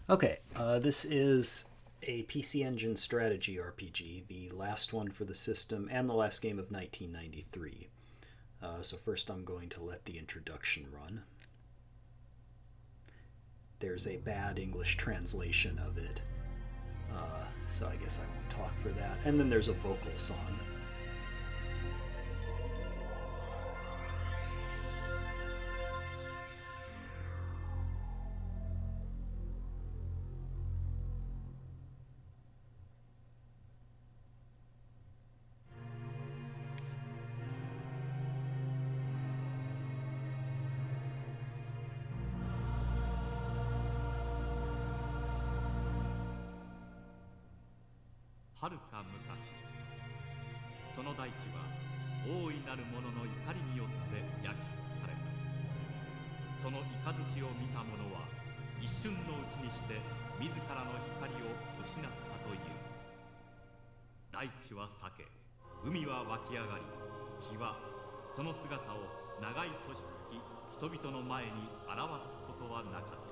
Okay, this is a PC Engine strategy RPG, the last one for the system and the last game of 1993. So first I'm going to let the introduction run. There's a bad English translation of it, so I guess I won't talk for that. And then there's a vocal song.はるか昔、その大地は大いなる者の怒りによって焼き尽くされた。その雷を見た者は一瞬のうちにして自らの光を失ったという。大地は裂け、海は湧き上がり、日はその姿を長い年月人々の前に表すことはなかった。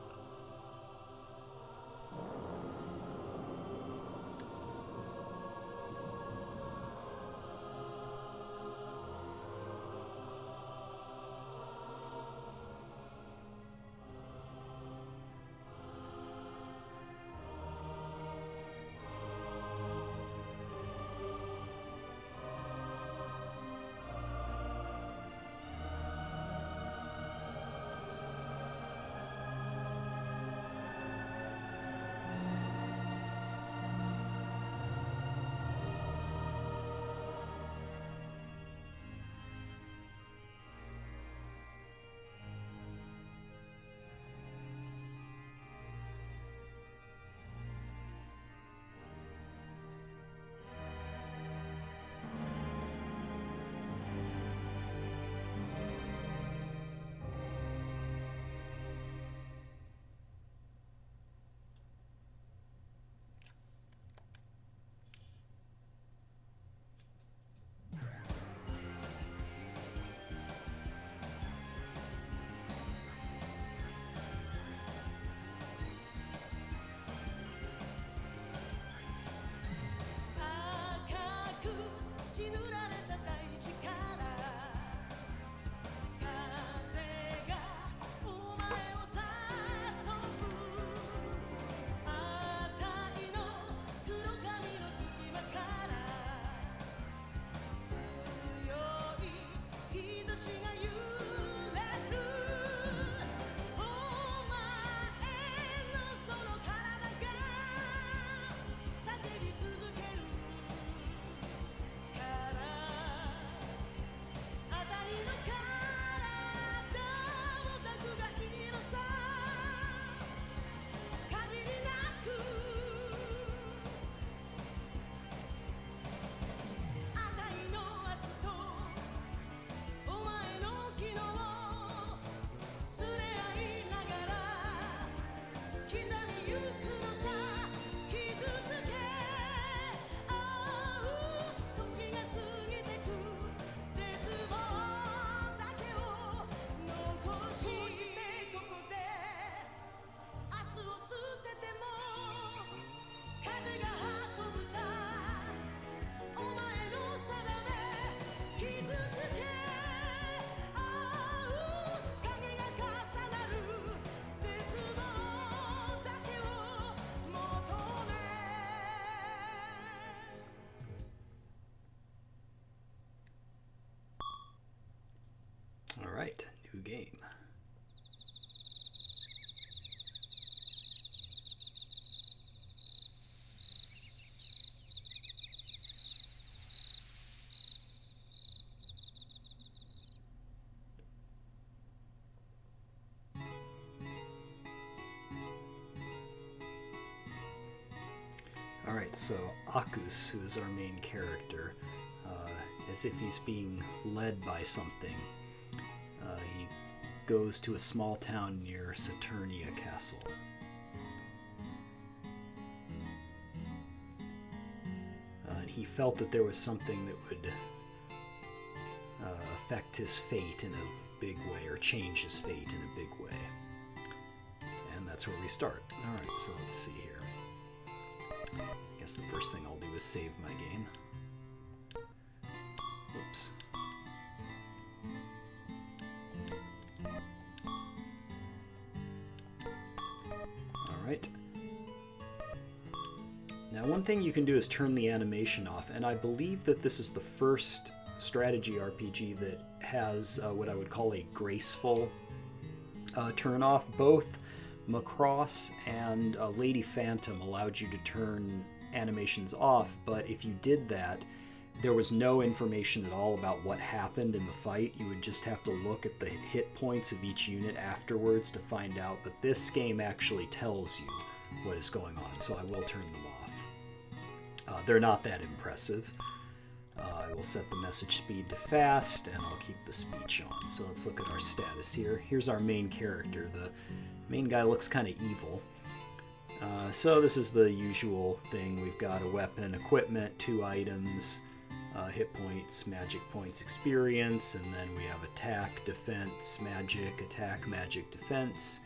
All right, new game. All right, so Akus, who is our main character, as if he's being led by something, he goes to a small town near Saturnia Castle. And he felt that there was something that would affect his fate in a big way, or change his fate in a big way. And that's where we start. Alright, so let's see here. I guess the first thing I'll do is save my game. Whoops. Alright. Now one thing you can do is turn the animation off, and I believe that this is the first strategy RPG that has what I would call a graceful turn off. Both Macross and Lady Phantom allowed you to turn animations off, but if you did that, there was no information at all about what happened in the fight. You would just have to look at the hit points of each unit afterwards to find out, but this game actually tells you what is going on, so I will turn them off. They're not that impressive. I will set the message speed to fast, and I'll keep the speech on. So let's look at our status here. Here's our main character. The main guy looks kind of evil. So this is the usual thing. We've got a weapon, equipment, 2 items, hit points, magic points, experience, and then we have attack, defense, magic, attack, magic, defense,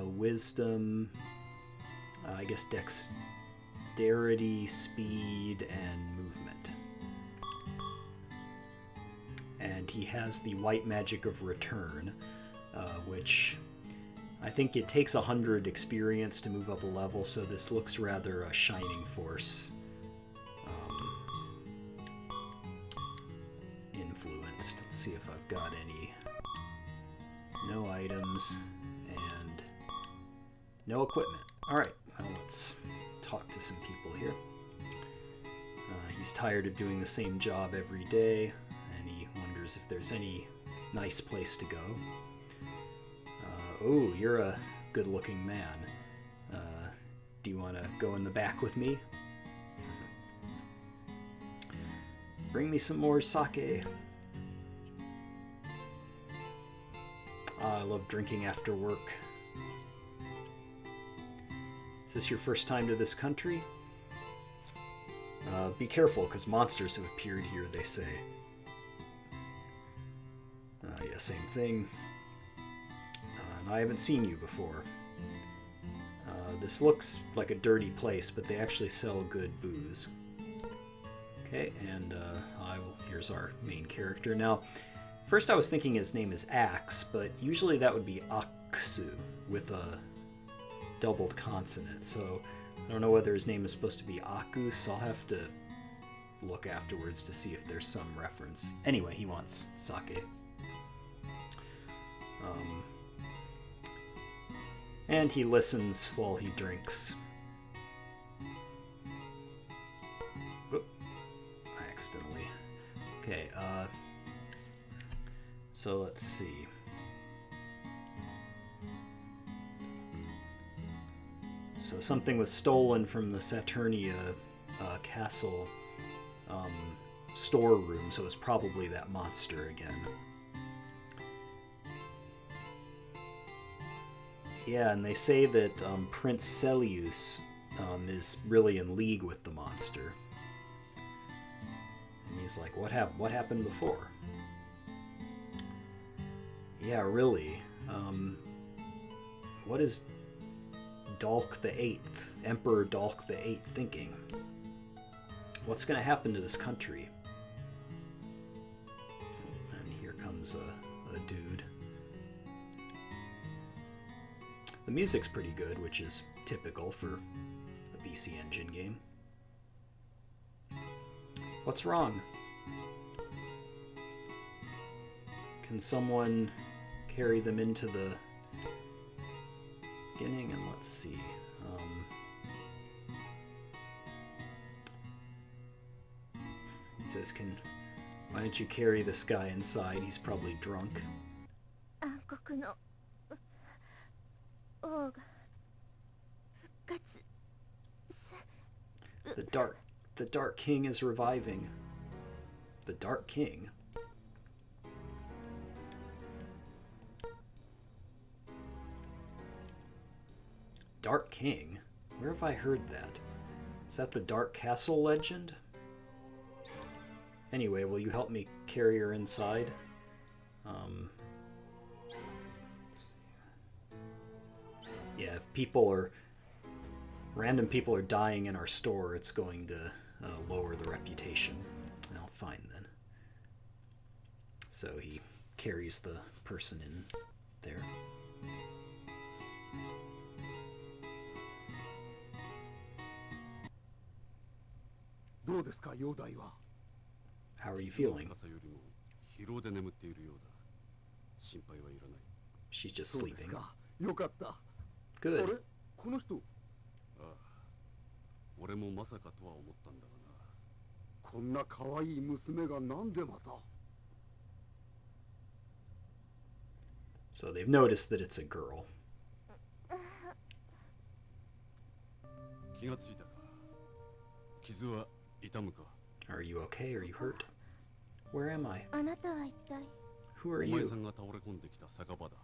wisdom, I guess dexterity, speed, and movement. And he has the white magic of return, which I think it takes 100 experience to move up a level, so this looks rather a Shining Force influenced. Let's see if I've got any. No items and no equipment. Alright, well, let's talk to some people here. He's tired of doing the same job every day, and he wonders if there's any nice place to go. Oh, you're a good-looking man. Do you want to go in the back with me? Bring me some more sake. I love drinking after work. Is this your first time to this country? Be careful, because monsters have appeared here, they say. Yeah, same thing. And I haven't seen you before. This looks like a dirty place, but they actually sell good booze. Okay, and here's our main character. Now, first I was thinking his name is Axe, but usually that would be Aksu with a doubled consonant, so I don't know whether his name is supposed to be Akus. I'll have to look afterwards to see if there's some reference. Anyway, he wants sake. And he listens while he drinks. Oop, accidentally. Okay, so let's see. So something was stolen from the Saturnia castle storeroom, so it's probably that monster again. Yeah, and they say that Prince Celius is really in league with the monster. And he's like, what happened before? Yeah, really. What is Dalk the Eighth, Emperor Dalk the Eighth, thinking? What's going to happen to this country? And here comes a dude. The music's pretty good, which is typical for a PC Engine game. What's wrong? Can someone carry them into the beginning? And let's see. He says, why don't you carry this guy inside? He's probably drunk. The Dark King is reviving. The Dark King? Dark King? Where have I heard that? Is that the Dark Castle legend? Anyway, will you help me carry her inside? Let's see. Yeah, if random people are dying in our store, it's going to lower the reputation. Well, fine then. So he carries the person in there. How are you feeling? She's just sleeping. Good. 俺もまさかとは思ったんだがな。こんな可愛い娘がなんでまた。So they've noticed that it's a girl. 気がついたか。傷は痛むか。Are you okay? Are you hurt? Where am I? あなたは一体 Who are お前 you? さんが倒れ込んできた酒場だ。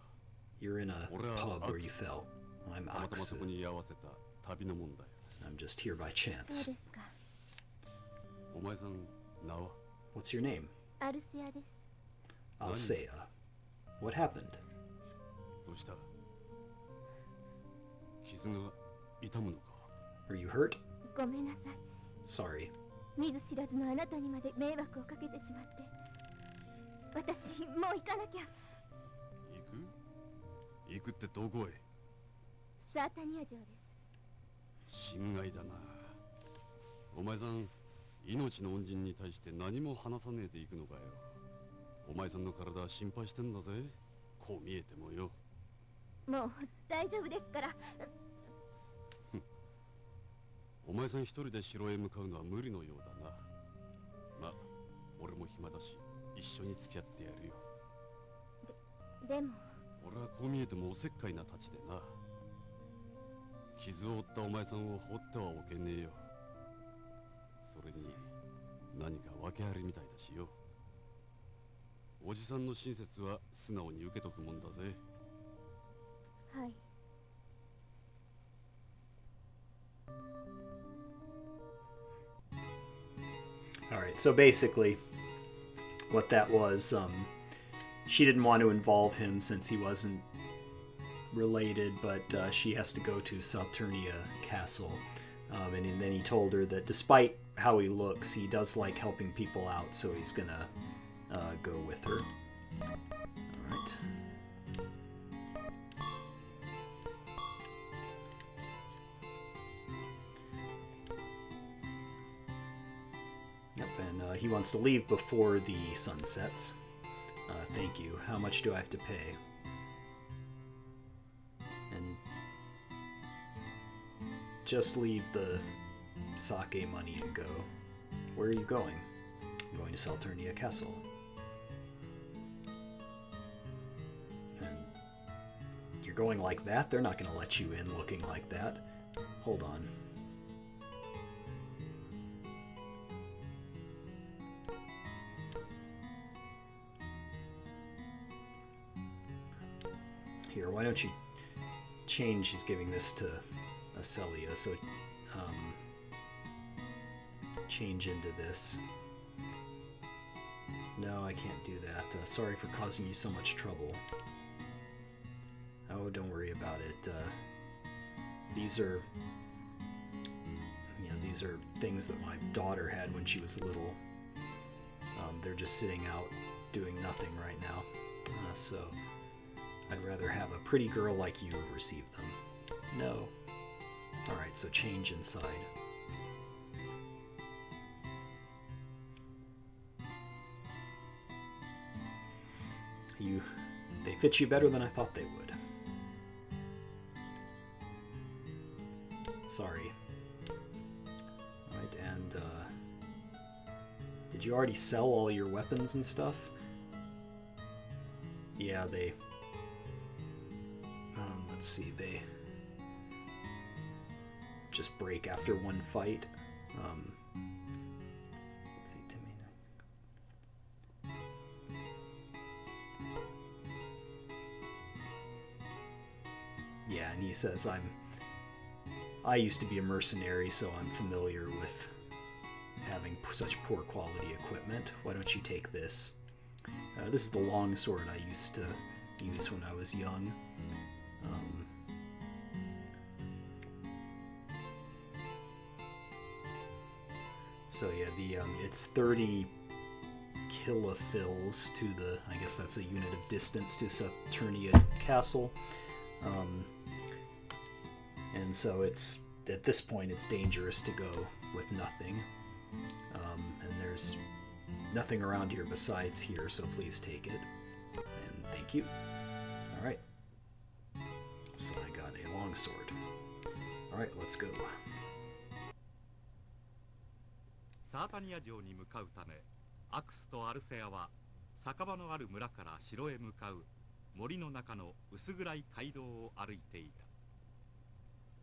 You're in a pub where you fell. I'm たまたまそこ Aksu. に居合わせた旅の問題。 I'm just here by そう chance. ですか。お前さん、名は What's your name? アルスヤです。 Alsea. What happened? どうした傷が痛むのか Are you hurt? ごめんなさい。 Sorry. 見ず知らずのあなたにまで迷惑をかけてしまって。私、もう行かなきゃ。行くってどこへサータニア城です。心外だな。お前さん、命の恩人に対して何も話さねえで行くのかよ。お前さんの体心配してんだぜ。こう見えてもよ。もう大丈夫ですから。お前さん一人で城へ向かうのは無理のようだな。まあ、俺も暇だし、一緒に付き合ってやるよ。でも俺はこう見えてもおせっかいな太刀でな。傷を負ったお前さんを放ってはおけねえよ。それに何か訳ありみたいだしよ。おじさんの親切は素直に受けとくもんだぜ。はい。Alright, so basically, what that was, she didn't want to involve him since he wasn't related, but she has to go to Saturnia Castle. And then he told her that despite how he looks, he does like helping people out, so he's gonna go with her. Alright. Yep, and he wants to leave before the sun sets. Thank you. How much do I have to pay? And just leave the sake money and go. Where are you going? I'm going to Saturnia Castle. And you're going like that? They're not going to let you in looking like that. Hold on. Here, why don't you change? He's giving this to Acelia, so change into this. No, I can't do that. Sorry for causing you so much trouble. Oh, don't worry about it. These are things that my daughter had when she was little. They're just sitting out doing nothing right now. So I'd rather have a pretty girl like you receive them. No. Alright, so change inside. They fit you better than I thought they would. Sorry. Alright, and did you already sell all your weapons and stuff? Yeah, they... let's see, they just break after one fight. Let's see, Timmy. Yeah, and he says, I used to be a mercenary, so I'm familiar with having such poor quality equipment. Why don't you take this? This is the long sword I used to use when I was young. So yeah, it's 30 kilophiles to the, I guess that's a unit of distance to Saturnia Castle. And so it's, at this point, it's dangerous to go with nothing. And there's nothing around here besides here, so please take it. And thank you. Alright. So I got a longsword. Alright, let's go. サータニア城に向かうため、アクスとアルセアは酒場のある村から城へ向かう森の中の薄暗い街道を歩いていた。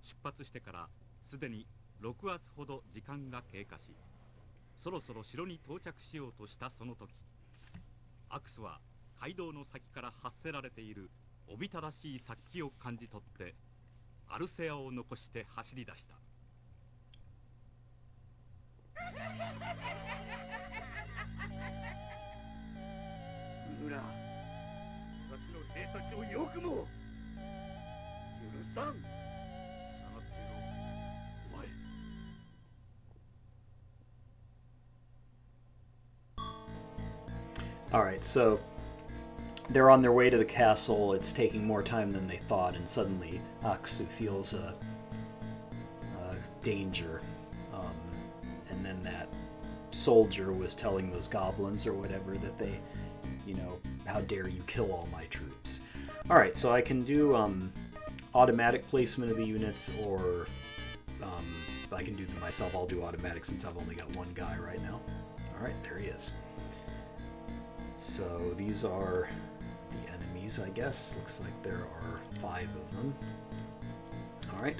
出発してからすでに6月ほど時間が経過し、そろそろ城に到着しようとしたその時、アクスは街道の先から発せられているおびただしい殺気を感じ取ってアルセアを残して走り出した。村、私の兵たちをよくも許さん。下がっていろ、お前。Alright, so they're on their way to the castle. It's taking more time than they thought, and suddenly Aksu feels a danger. And then that soldier was telling those goblins or whatever that they, you know, how dare you kill all my troops. Alright, so I can do automatic placement of the units, or I can do them myself. I'll do automatic since I've only got one guy right now. Alright, there he is. So these are the enemies, I guess. Looks like there are 5 of them. Alright.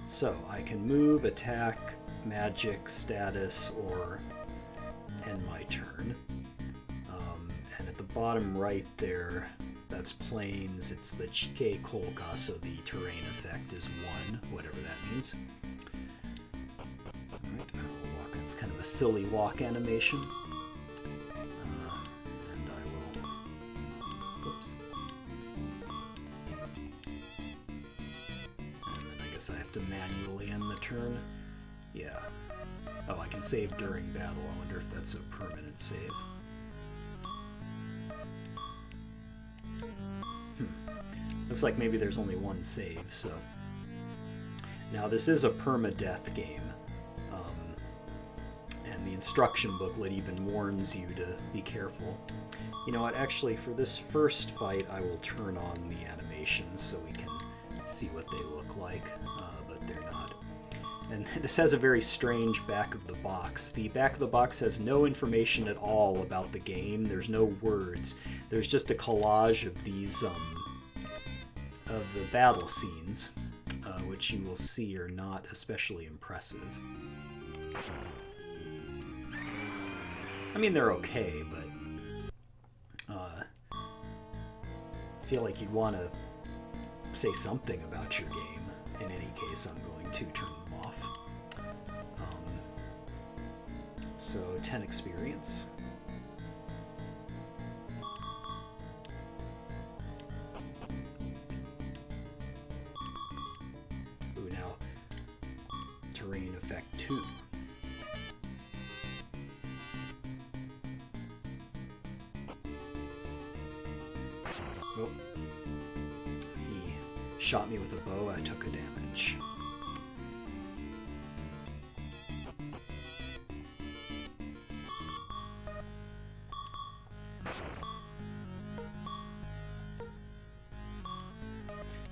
So I can move, attack, magic, status, or end my turn. And at the bottom right there, that's plains. It's the Chike Kolka, so the terrain effect is 1, whatever that means. Alright, walk. It's kind of a silly walk animation. And I will... Oops. And then I guess I have to manually end the turn. Yeah. Oh, I can save during battle. I wonder if that's a permanent save. Looks like maybe there's only one save, so... Now, this is a permadeath game. And the instruction booklet even warns you to be careful. You know what, actually, for this first fight, I will turn on the animations so we can see what they look like, but they're not. And this has a very strange back of the box. The back of the box has no information at all about the game. There's no words. There's just a collage of these, of the battle scenes, which you will see are not especially impressive. I mean, they're okay, but I feel like you'd want to say something about your game. In any case, I'm going to turn them off. So, 10 experience. Ooh, now, terrain effect 2. Oh. He shot me with a bow, I took a damage.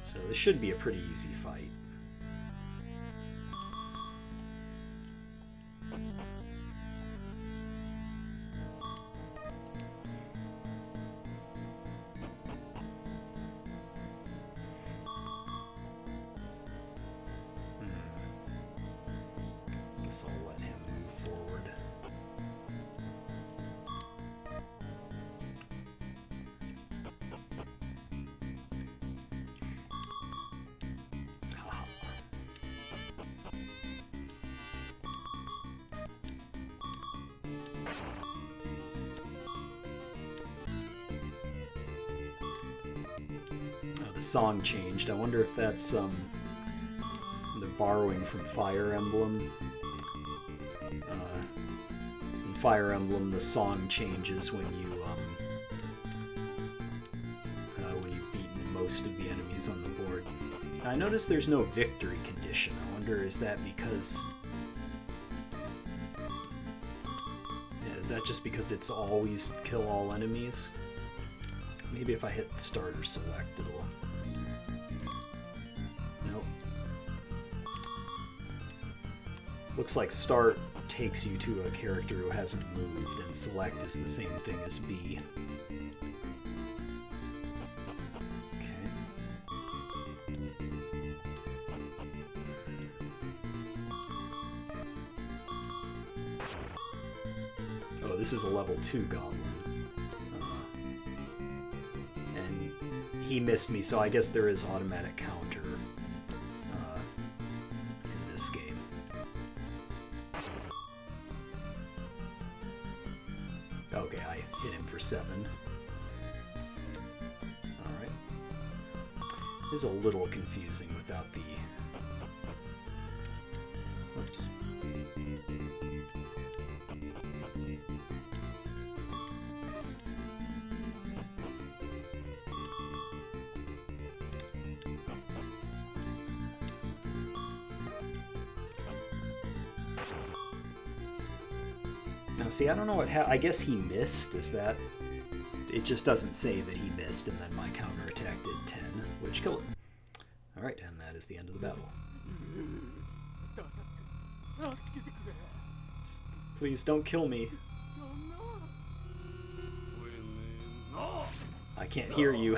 So this should be a pretty easy fight. Guess I'll let him move forward. Haha. Oh, the song changed. I wonder if that's they're borrowing from Fire Emblem. In Fire Emblem, the song changes when you've beaten most of the enemies on the board. I notice there's no victory condition. I wonder, is that because... Yeah, is that just because it's always kill all enemies? Maybe if I hit start or select, it'll... Nope. Looks like start takes you to a character who hasn't moved, and select is the same thing as B. Oh, this is a level 2 goblin. And he missed me, so I guess there is automatic counter in this game. Okay, I hit him for 7. Alright. This is a little confusing without the... Oops. Now, see, I don't know what I guess he missed. Is that... It just doesn't say that he missed, and then my counterattack did 10, which killed him. Alright, and that is the end of the battle. Please don't kill me. I can't hear you.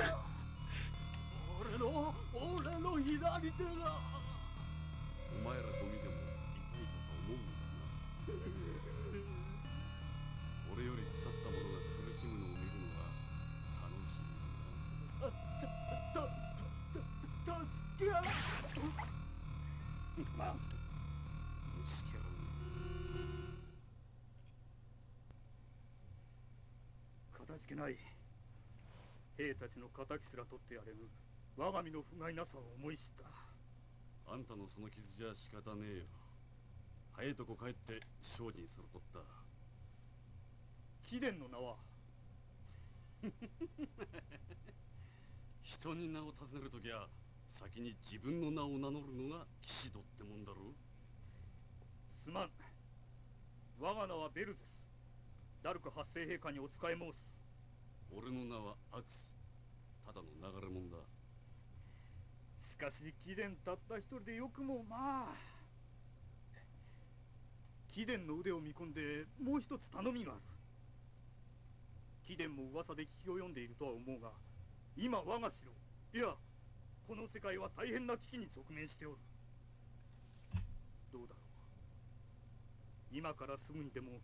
ない兵たちの敵すら取ってやれぬ我が身の不甲斐なさを思い知った。あんたのその傷じゃ仕方ねえよ。早いとこ帰って精進するとった。貴殿の名は人に名を尋ねるときは先に自分の名を名乗るのが騎士道ってもんだろう。すまん。我が名はベルゼス。ダルク八世陛下にお仕え申す。俺の名はアクス。ただの流れ者だ。しかし貴殿たった一人でよくもまあ。貴殿の腕を見込んでもう一つ頼みがある。貴殿も噂で聞き及んでいるとは思うが、今我が城、いやこの世界は大変な危機に直面しておる。どうだろう。今からすぐにでも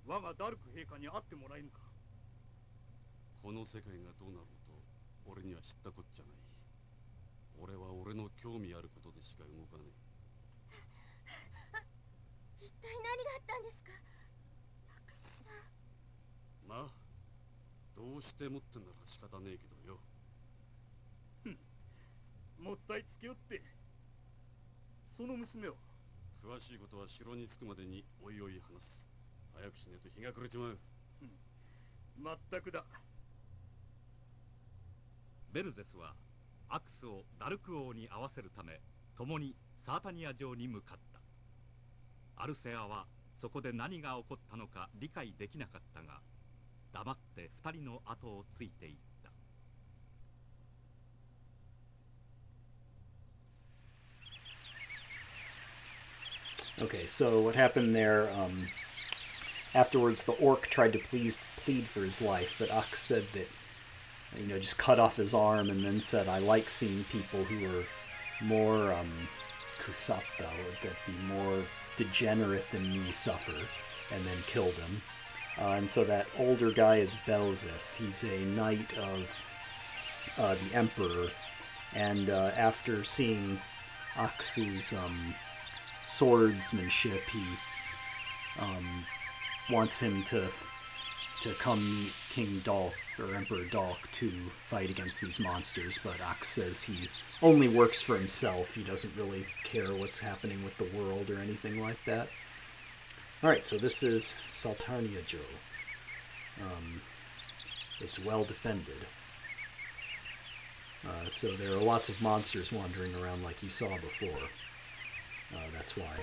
我がダルク陛下に会ってもらえぬか。この世界がどうなろうと俺には知ったこっちゃない。俺は俺の興味あることでしか動かねえ。一体何があったんですか、アクスさん。まあどうしてもってんなら仕方ねえけどよ。もったいつけよって。その娘は詳しいことは城に着くまでにおいおい話す。早くしねえと日が暮れちまう。まったくだ。ベルゼスはアクスをダルク王に会わせるため共にサータニア城に向かった。アルセアはそこで何が起こったのか理解できなかったが、黙って二人の後をついていった。Okay, so what happened there, afterwards the orc tried to plead for his life, but Ux said that, just cut off his arm and then said, I like seeing people who are more, kusata, or that be more degenerate than me suffer, and then killed him. And so that older guy is Belzis. He's a knight of the Emperor, and after seeing Aksu's swordsmanship, he wants him to come meet King Dalk, or Emperor Dalk, to fight against these monsters, but Aks says he only works for himself. He doesn't really care what's happening with the world or anything like that. Alright, so this is Saltarnia Joe. It's well defended. So there are lots of monsters wandering around like you saw before. That's why.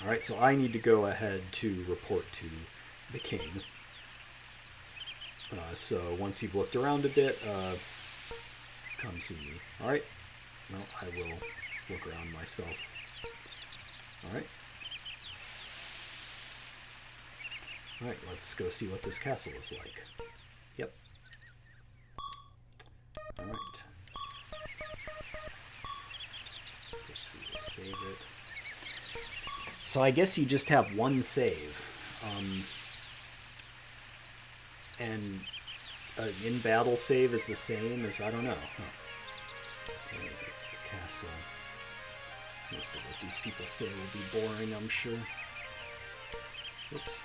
Alright, so I need to go ahead to report to the king. So once you've looked around a bit, come see me. Alright? Well, I will look around myself. Alright? Alright, let's go see what this castle is like. Yep. Alright. First we will save it. So I guess you just have one save. And an in-battle save is the same as, I don't know. Huh. Okay, it's the castle. Most of what these people say will be boring, I'm sure. Oops.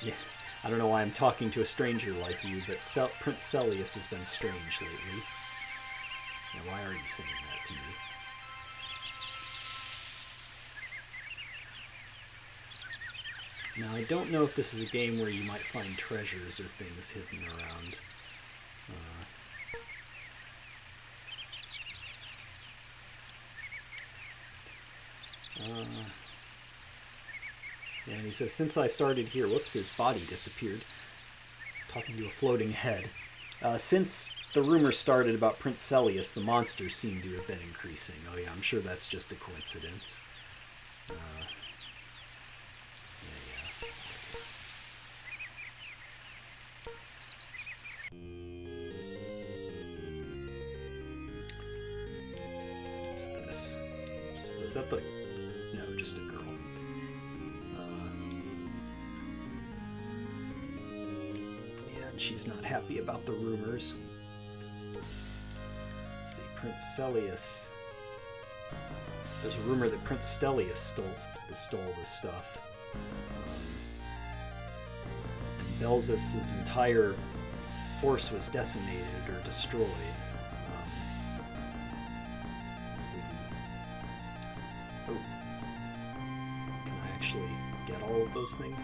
Yeah, I don't know why I'm talking to a stranger like you, but Prince Celius has been strange lately. Now, why are you saying that to me? Now, I don't know if this is a game where you might find treasures or things hidden around. And he says, since I started here, whoops, his body disappeared. Talking to a floating head. Since the rumors started about Prince Celius, the monsters seem to have been increasing. Oh yeah, I'm sure that's just a coincidence. What's this? Is that the... No, just a girl. She's not happy about the rumors. Let's see, Prince Celius. There's a rumor that Prince Stelius stole this stuff. And Belzis' entire force was decimated or destroyed. Oh. Can I actually get all of those things?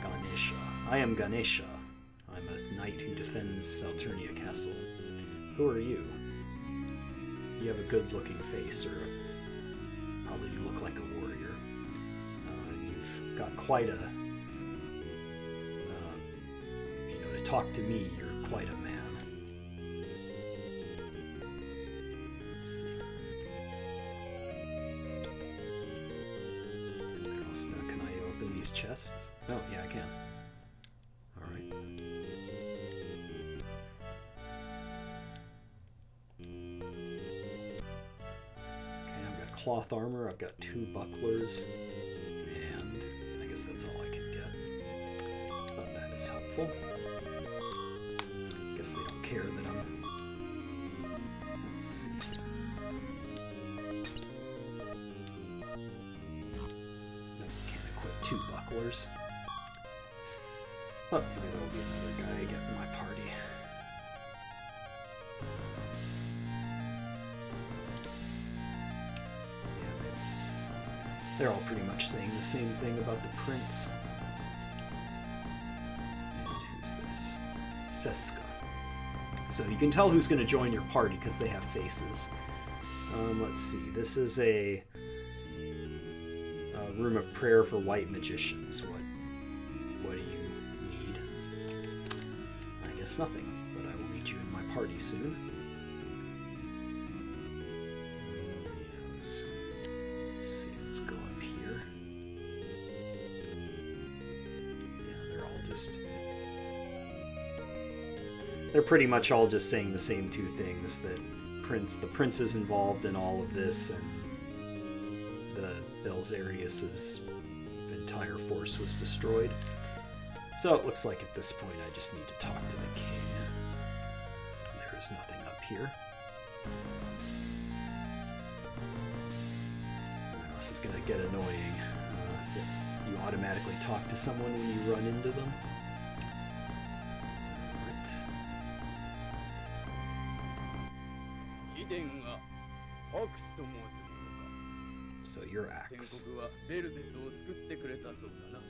Ganesha. I am Ganesha. I'm a knight who defends Salturnia Castle. Who are you? You have a good-looking face, or probably you look like a warrior. You've got quite a... to talk to me, you're quite a man. Let's see. What else now? Can I open these chests? Oh, yeah, I can. Cloth armor, I've got 2 bucklers, and I guess that's all I can get. Oh, that is helpful. I guess they don't care that I'm... Let's see. No, can't equip 2 bucklers. Oh, maybe there will be another guy I get in my party. They're all pretty much saying the same thing about the prince. And who's this? Seska. So you can tell who's going to join your party because they have faces. Let's see. This is a room of prayer for white magicians. What do you need? I guess nothing, but I will need you in my party soon. They're pretty much all just saying the same 2 things, that the prince is involved in all of this, and the Belzarius' entire force was destroyed. So it looks like at this point I just need to talk to the king. There is nothing up here. This is going to get annoying. You automatically talk to someone when you run into them. アクスと申す So you're ものか。 Axe. 先国はベルゼスを救ってくれたそうだな。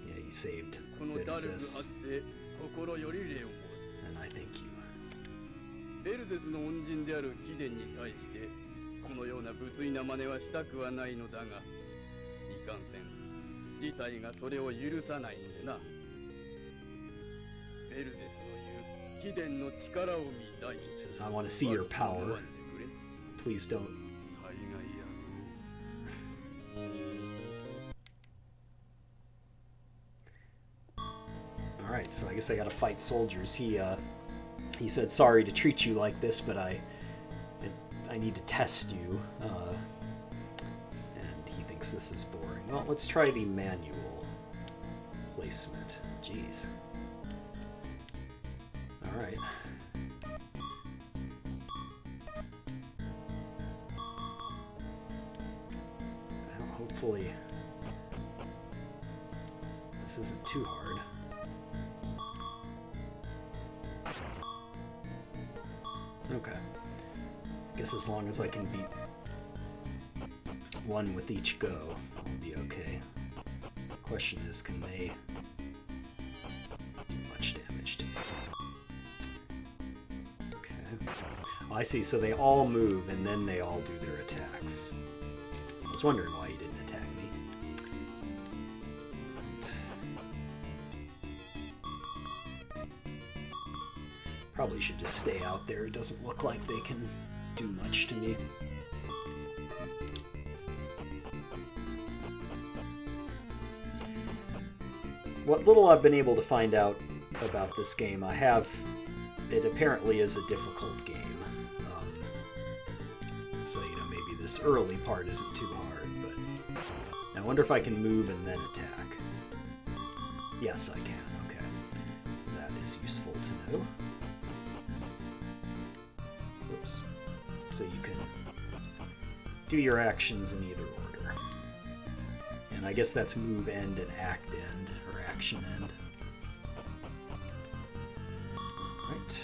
Yeah, you saved このダルグ発 Biduzes, 生、心より礼を申す。 and I thank you. ベルゼスの恩人である貴殿に対してこのような無粋な真似はしたくはないのだが、いかんせん事態がそれを許さないのでな。ベルゼスの言う貴殿の力を見たい。 He says, I want to see your power. Please don't. 大概やろう。 All right, so I guess I gotta fight soldiers. He said, sorry to treat you like this, but I need to test you. And he thinks this is boring. Well, let's try the manual placement. Jeez. All right. Well, hopefully this isn't too hard. Okay. Guess as long as I can beat one with each go, I'll be okay. Question is, can they do much damage to me? Okay. Oh, I see, so they all move and then they all do their attacks. I was wondering why you didn't attack me. Probably should just stay out there. It doesn't look like they can do much to me. What little I've been able to find out about this game, it apparently is a difficult game. So, maybe this early part isn't too hard, but I wonder if I can move and then attack. Yes, I can. Okay. That is useful to know. Whoops. So you can do your actions in either order. And I guess that's move end and act end, or action end. Alright.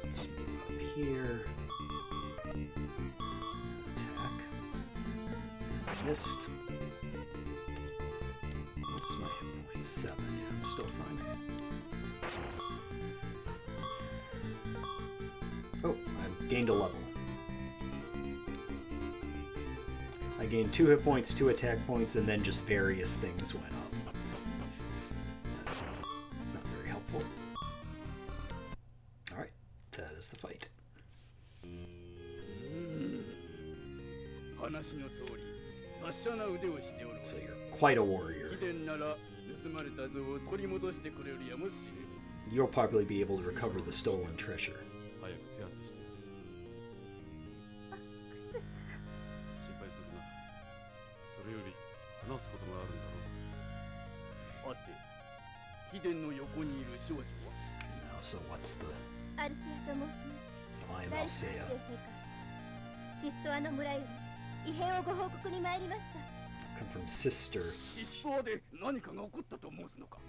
Let's move up here. Attack. Missed. What's my hit points? 7. Yeah, I'm still fine. Oh, I've gained a level. I gained 2 hit points, 2 attack points, and then just various things went up. Not very helpful. Alright, that is the fight. 話の通り、達者な腕をしておる。 So you're quite a warrior. 貴殿なら盗まれた像を取り戻してくれるやもしれぬ。 You'll probably be able to recover the stolen treasure. 早く手当てして。心配するな。それより話すことがあるんだろう。はて、貴殿の横にいる少女は Now, so what's the... アルセアと申します。 So I am 大 Alsea. 聖シストアの村より異変をご報告に参りました。 Come from Sister. 失踪で何かが起こったと申すのか。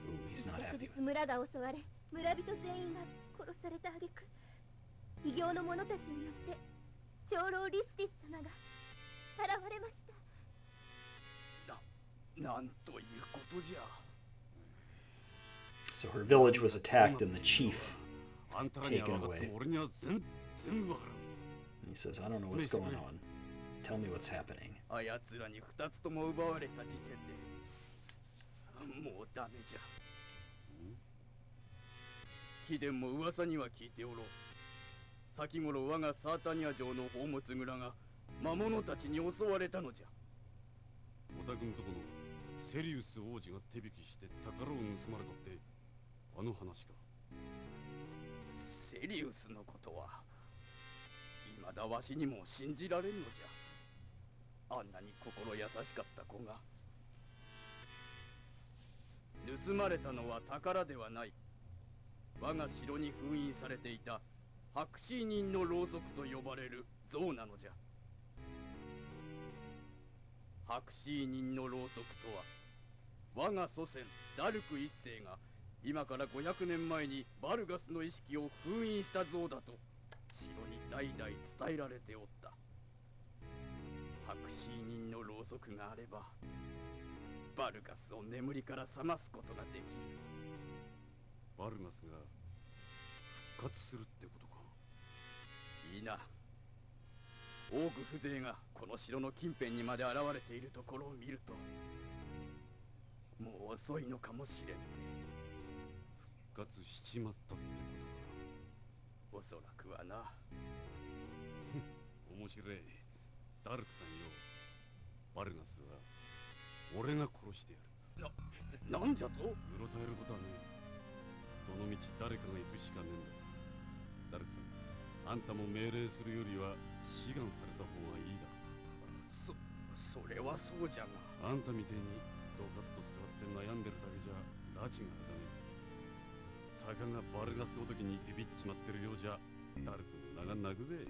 Ooh, he's not 昨 happy. 日村が襲われ、村人全員が殺された挙句、異形の者たちによって長老リスティス様が現れました。なんということじゃ。 So her village was attacked and the chief あんたらには分かっても俺には全部分かる。 he says, I don't know what's going on. Tell me what's happening. あやつらに2つとも奪われた時点でもうダメじゃ。貴殿も噂には聞いておろう。先頃我がサータニア城の宝物蔵が魔物たちに襲われたのじゃ。織田君とこのセリウス王子が手引きして宝を盗まれたってあの話か。セリウスのことは未だわしにも信じられんのじゃ。あんなに心優しかった子が。盗まれたのは宝ではない。我が城に封印されていた白紙人のろうそくと呼ばれる像なのじゃ。白紙人のろうそくとは我が祖先ダルク一世が今から500年前にバルガスの意識を封印した像だと城に代々伝えられておった。白紙人のろうそくがあればバルガスを眠りから覚ますことができる。バルガスが復活するってことか。いいな。オーグ風情がこの城の近辺にまで現れているところを見ると、もう遅いのかもしれん。復活しちまったっておそらくはな。ことか。面白い。ダルクさんよ、バルガスは俺が殺してやる。なんじゃと？うろたえることはねえ。どの道誰かが行くしかねえんだ。ダルクさん、あんたも命令するよりは志願された方がいいだろう。それはそうじゃが。あんたみてえにドカッと座って悩んでるだけじゃ拉致があるだね。たかがバルガスごときにビビっちまってるようじゃダルクの名が泣くぜ。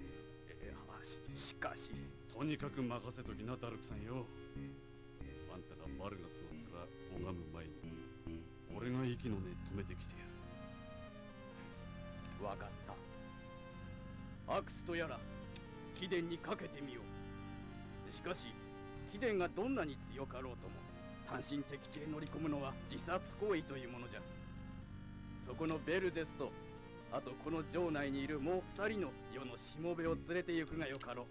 しかしとにかく任せときな、ダルクさんよ。あんたがバルガスの面拝む前に俺が息の根止めてきてやる。わかった。アクスとやら貴殿にかけてみよう。しかし貴殿がどんなに強かろうとも単身敵地へ乗り込むのは自殺行為というものじゃ。そこのベルデスと、あとこの城内にいるもう2人の世のしもべを連れて行くがよかろう。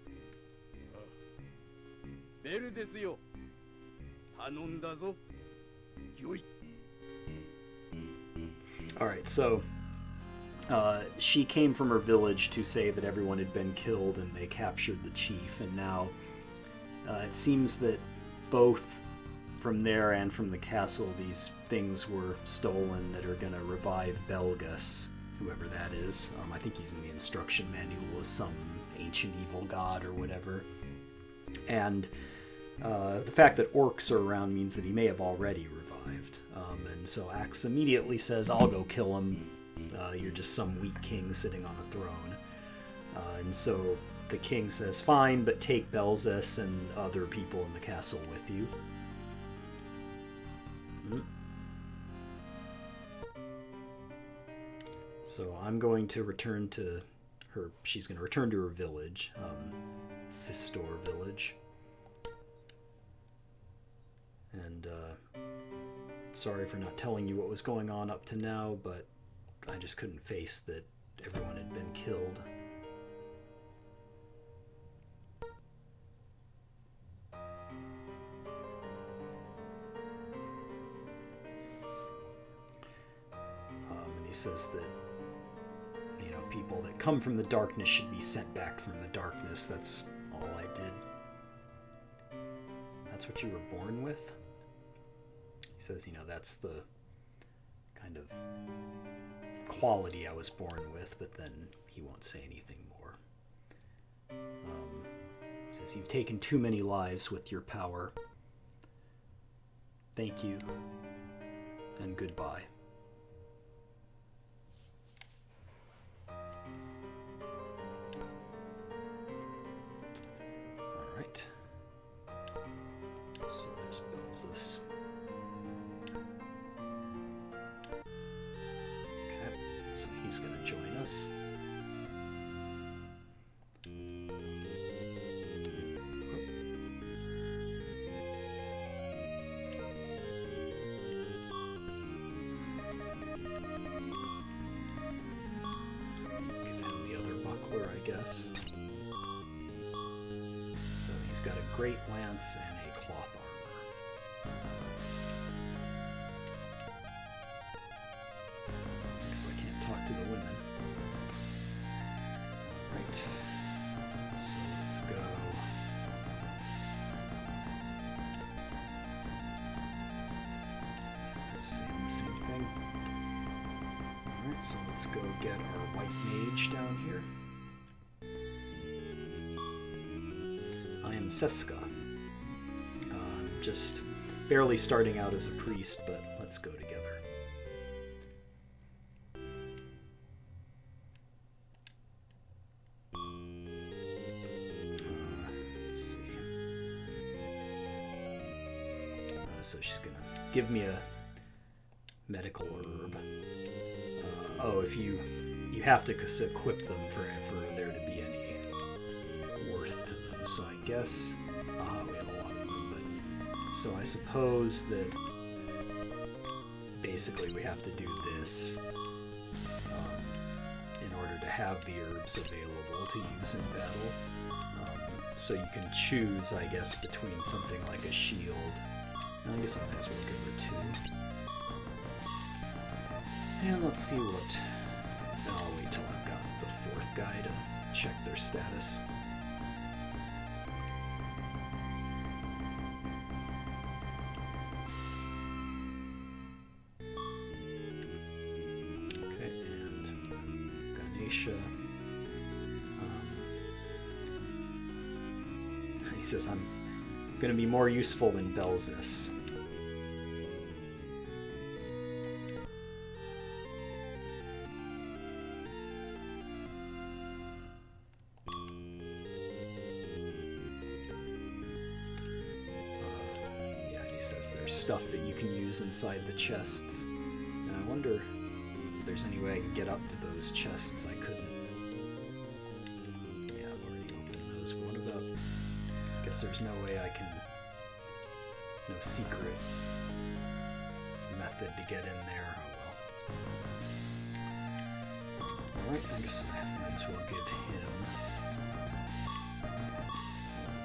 ベルデスよ、頼んだぞ。よい。 Alright, so she came from her village to say that everyone had been killed and they captured the chief, and now it seems that both from there and from the castle these things were stolen that are going to revive Belgus, whoever that is. I think he's in the instruction manual as some ancient evil god or whatever. And the fact that orcs are around means that he may have already revived. And so Axe immediately says, I'll go kill him. You're just some weak king sitting on a throne. And so the king says, fine, but take Belzis and other people in the castle with you. So I'm going to return to her. She's going to return to her village, Sistor village. And sorry for not telling you what was going on up to now, but I just couldn't face that everyone had been killed. And he says that, you know, people that come from the darkness should be sent back from the darkness. That's all I did. That's what you were born with? He says, you know, that's the kind of quality I was born with, but then he won't say anything more. He says, you've taken too many lives with your power. Thank you, and goodbye. Alright. So there's Belzis. Okay, so he's going to join us. Give him the other buckler, I guess. So he's got a great lance and a cloth armor. Because I can't talk to the women. Right. So let's go. They're saying the same thing. Alright, so let's go get our white mage down here. I am Seska. I'm just barely starting out as a priest, but let's go together. Let's see. So she's gonna give me a medical herb. Oh, if you you have to equip them for there to be any worth to them. So I guess we have a lot of them, but so I suppose that basically we have to do this in order to have the herbs available to use in battle. So you can choose, I guess, between something like a shield. I guess I might as well give her 2. And let's see what... I'll wait till I've got the 4th guy to check their status. Okay, and Ganesha. He says, I'm going to be more useful than Belzus. Yeah, he says there's stuff that you can use inside the chests. And I wonder if there's any way I can get up to those chests. I couldn't. Yeah, I've already opened those. But what about... I guess there's no way I can... No secret method to get in there. Oh well. Alright, I guess I might as well give him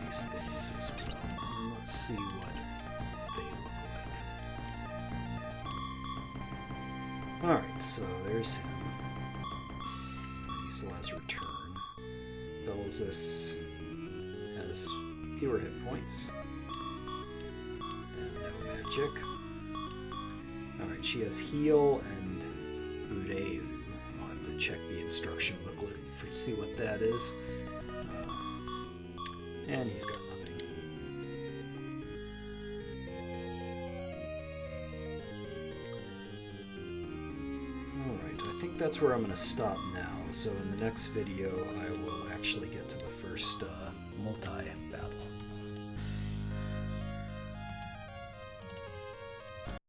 these things as well. And let's see what they look like. Alright, so there's him. He still has return. Belzus has fewer hit points. And no magic. Alright, she has heal and Ureu. I'll have to check the instruction booklet to see what that is. And he's got nothing. Alright, I think that's where I'm going to stop now. So in the next video, I will actually get to the first multi.